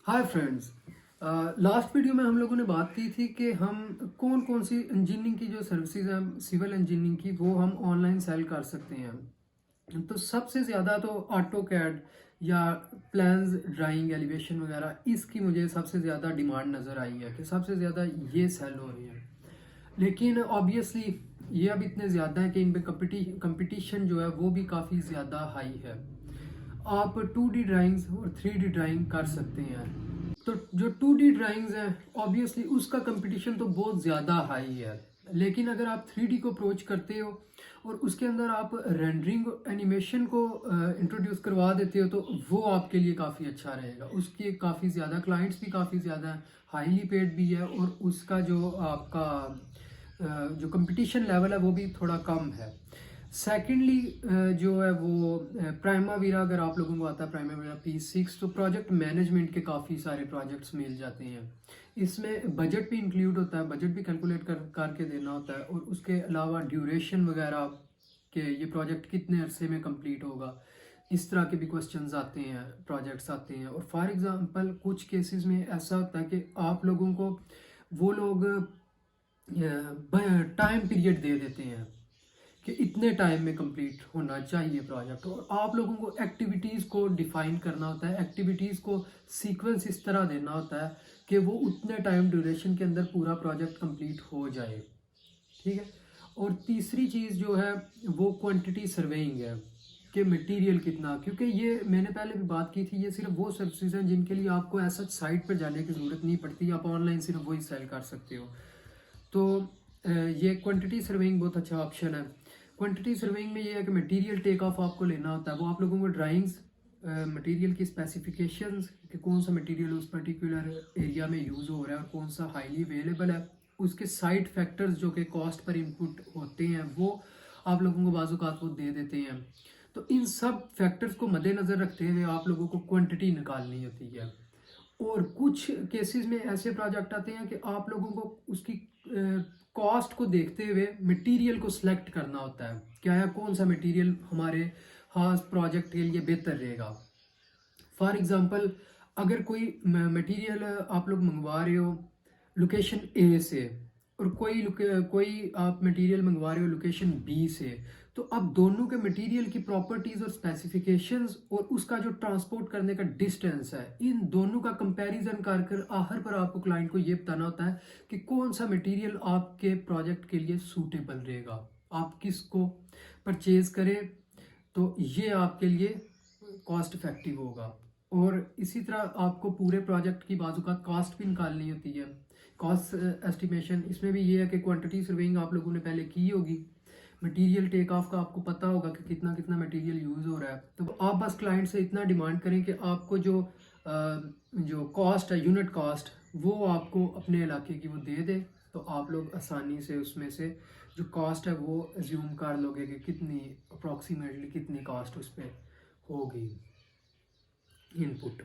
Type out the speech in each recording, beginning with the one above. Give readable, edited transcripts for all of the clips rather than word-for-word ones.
Hi friends. Last video में हम लोगों ने बात की थी कि हम कौन कौन सी इंजीनियरिंग की जो सर्विसेज हैं सिविल इंजीनियरिंग की वो हम ऑनलाइन सेल कर सकते हैं। तो सबसे ज़्यादा तो ऑटो कैड या प्लान्स ड्राइंग एलिवेशन वगैरह इसकी मुझे सबसे ज़्यादा डिमांड नज़र आई है कि सबसे ज़्यादा ये सेल हो रही है। लेकिन ऑब्वियसली ये अब इतने ज़्यादा है कि इन पे कंपटीशन जो है वो भी काफ़ी ज़्यादा हाई है। आप 2D ड्राइंग्स और 3D ड्राइंग कर सकते हैं। तो जो 2D ड्राइंग्स हैं ऑब्वियसली उसका कंपटीशन तो बहुत ज़्यादा हाई है। लेकिन अगर आप 3D को अप्रोच करते हो और उसके अंदर आप रेंडरिंग एनिमेशन को इंट्रोड्यूस करवा देते हो तो वो आपके लिए काफ़ी अच्छा रहेगा। उसके काफ़ी ज़्यादा क्लाइंट्स भी काफ़ी ज़्यादा हैं, हाईली पेड भी है और उसका जो आपका जो कंपटीशन लेवल है वो भी थोड़ा कम है। सेकेंडली जो है वो प्राइमावीरा, अगर आप लोगों को आता है प्राइमावीरा P6, तो प्रोजेक्ट मैनेजमेंट के काफ़ी सारे प्रोजेक्ट्स मिल जाते हैं। इसमें बजट भी इंक्लूड होता है, बजट भी कैलकुलेट करके देना होता है और उसके अलावा ड्यूरेशन वगैरह के ये प्रोजेक्ट कितने अरसे में कंप्लीट होगा, इस तरह के भी क्वेश्चंस आते हैं, प्रोजेक्ट्स आते हैं। और फॉर एग्जांपल कुछ केसेस में ऐसा होता है कि आप लोगों को वो लोग टाइम पीरियड दे देते हैं कि इतने टाइम में कंप्लीट होना चाहिए प्रोजेक्ट, और आप लोगों को एक्टिविटीज़ को डिफाइन करना होता है, एक्टिविटीज़ को सीक्वेंस इस तरह देना होता है कि वो उतने टाइम ड्यूरेशन के अंदर पूरा प्रोजेक्ट कंप्लीट हो जाए। ठीक है। और तीसरी चीज़ जो है वो क्वांटिटी सर्वेइंग है कि मटेरियल कितना, क्योंकि ये मैंने पहले भी बात की थी, ये सिर्फ वो सर्विसेज हैं जिनके लिए आपको ऐसा साइट पर जाने की ज़रूरत नहीं पड़ती, आप ऑनलाइन सिर्फ वही सेल कर सकते हो। तो ये क्वांटिटी सर्वेइंग बहुत अच्छा ऑप्शन है। क्वांटिटी सर्वेइंग में ये है कि मटेरियल टेक ऑफ आपको लेना होता है, वो आप लोगों को ड्राइंग्स मटेरियल की स्पेसिफिकेशंस कि कौन सा मटेरियल उस पर्टिकुलर एरिया में यूज़ हो रहा है और कौन सा हाईली अवेलेबल है, उसके साइड फैक्टर्स जो कि कॉस्ट पर इनपुट होते हैं वो आप लोगों को बाज़-औक़ात वो दे देते हैं। तो इन सब फैक्टर्स को मद्देनज़र रखते हुए आप लोगों को क्वांटिटी निकालनी होती है। और कुछ केसेस में ऐसे प्रोजेक्ट आते हैं कि आप लोगों को उसकी कॉस्ट को देखते हुए मटेरियल को सिलेक्ट करना होता है, क्या है कौन सा मटेरियल हमारे खास प्रोजेक्ट के लिए बेहतर रहेगा। फॉर एग्जांपल अगर कोई मटेरियल आप लोग मंगवा रहे हो लोकेशन ए से और कोई आप मटेरियल मंगवा रहे हो लोकेशन बी से, तो अब दोनों के मटेरियल की प्रॉपर्टीज़ और स्पेसिफिकेशंस और उसका जो ट्रांसपोर्ट करने का डिस्टेंस है, इन दोनों का कंपैरिजन कर कर आखिर पर आपको क्लाइंट को ये बताना होता है कि कौन सा मटेरियल आपके प्रोजेक्ट के लिए सूटेबल रहेगा, आप किसको परचेज करें तो ये आपके लिए कॉस्ट इफेक्टिव होगा। और इसी तरह आपको पूरे प्रोजेक्ट की बाजू का कॉस्ट भी निकालनी होती है, कॉस्ट एस्टिमेशन। इसमें भी ये है कि क्वांटिटी सर्वेइंग आप लोगों ने पहले की होगी, मटेरियल टेक ऑफ का आपको पता होगा कि कितना कितना मटेरियल यूज़ हो रहा है। तो आप बस क्लाइंट से इतना डिमांड करें कि आपको जो कॉस्ट है, यूनिट कॉस्ट, वो आपको अपने इलाके की वो दे दे, तो आप लोग आसानी से उसमें से जो कॉस्ट है वो एज्यूम कर लोगे कि कितनी अप्रॉक्सीमेटली कितनी कॉस्ट उस पर होगी इनपुट।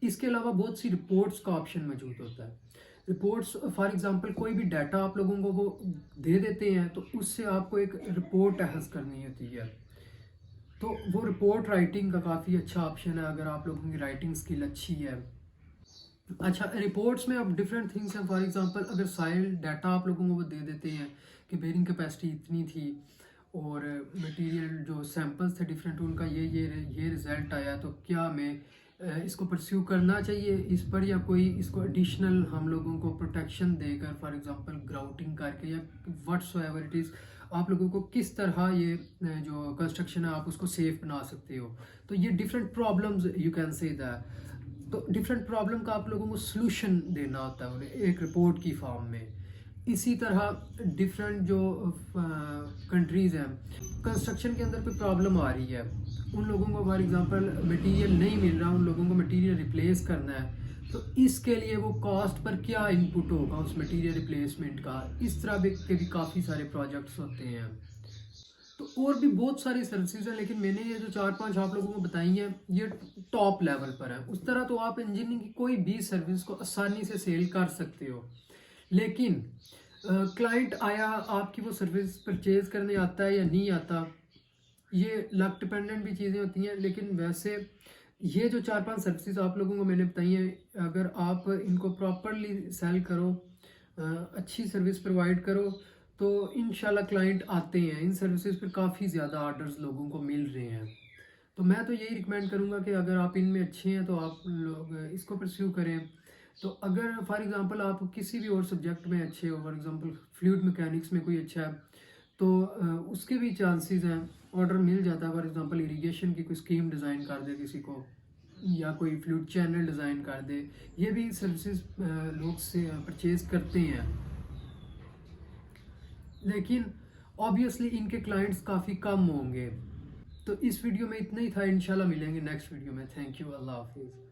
इसके अलावा बहुत सी रिपोर्ट्स का ऑप्शन मौजूद होता है। रिपोर्ट्स फॉर एग्जांपल कोई भी डाटा आप लोगों को वो दे देते हैं तो उससे आपको एक रिपोर्ट अहस करनी होती है। तो वो रिपोर्ट राइटिंग का काफ़ी अच्छा ऑप्शन है अगर आप लोगों की राइटिंग स्किल अच्छी है। अच्छा, रिपोर्ट्स में अब डिफरेंट थिंग्स हैं। फॉर एग्जांपल अगर साइल डाटा आप लोगों को वो दे देते हैं कि बेरिंग कैपेसिटी इतनी थी और मटेरियल जो सैंपल्स थे डिफरेंट, उनका ये रिज़ल्ट आया, तो क्या मैं इसको परस्यू करना चाहिए इस पर, या कोई इसको एडिशनल हम लोगों को प्रोटेक्शन देकर फॉर एग्जांपल ग्राउटिंग करके या व्हाटसोएवर इट इज़, आप लोगों को किस तरह ये जो कंस्ट्रक्शन है आप उसको सेफ बना सकते हो। तो ये different problems you can say that, तो डिफरेंट प्रॉब्लम का आप लोगों को सलूशन देना होता है उन्हें एक रिपोर्ट की फॉर्म में। इसी तरह डिफरेंट जो कंट्रीज़ हैं, कंस्ट्रक्शन के अंदर कोई प्रॉब्लम आ रही है, उन लोगों को फॉर एग्जांपल मटेरियल नहीं मिल रहा, उन लोगों को मटेरियल रिप्लेस करना है, तो इसके लिए वो कॉस्ट पर क्या इनपुट होगा उस मटेरियल रिप्लेसमेंट का, इस तरह के भी काफ़ी सारे प्रोजेक्ट्स होते हैं। तो और भी बहुत सारी सर्विसेज हैं, लेकिन मैंने ये जो 4-5 आप लोगों को बताई हैं ये टॉप लेवल पर है। उस तरह तो आप इंजीनियरिंग की कोई भी सर्विस को आसानी से सेल कर सकते हो, लेकिन क्लाइंट आया आपकी वो सर्विस परचेज करने आता है या नहीं आता, ये लक डिपेंडेंट भी चीज़ें होती हैं। लेकिन वैसे ये जो 4-5 सर्विसेज आप लोगों को मैंने बताई हैं, अगर आप इनको प्रॉपरली सेल करो, अच्छी सर्विस प्रोवाइड करो, तो इंशाल्लाह क्लाइंट आते हैं। इन सर्विसेज पे काफ़ी ज़्यादा ऑर्डर्स लोगों को मिल रहे हैं। तो मैं तो यही रिकमेंड करूँगा कि अगर आप इनमें अच्छे हैं तो आप लोग इसको परस्यू करें। तो अगर फॉर एग्ज़ाम्पल आप किसी भी और सब्जेक्ट में अच्छे हो, फॉर एग्ज़ाम्पल फ्लूइड मैकेनिक्स में कोई अच्छा है, तो उसके भी चांसेस हैं, ऑर्डर मिल जाता है। फॉर एग्ज़ाम्पल इरिगेशन की कोई स्कीम डिज़ाइन कर दे किसी को, या कोई फ्लूइड चैनल डिज़ाइन कर दे, ये भी सर्विसेज लोग से परचेज़ करते हैं। लेकिन ऑब्वियसली इनके क्लाइंट्स काफ़ी कम होंगे। तो इस वीडियो में इतना ही था, इंशाल्लाह मिलेंगे नेक्स्ट वीडियो में। थैंक यू, अल्लाह हाफिज़।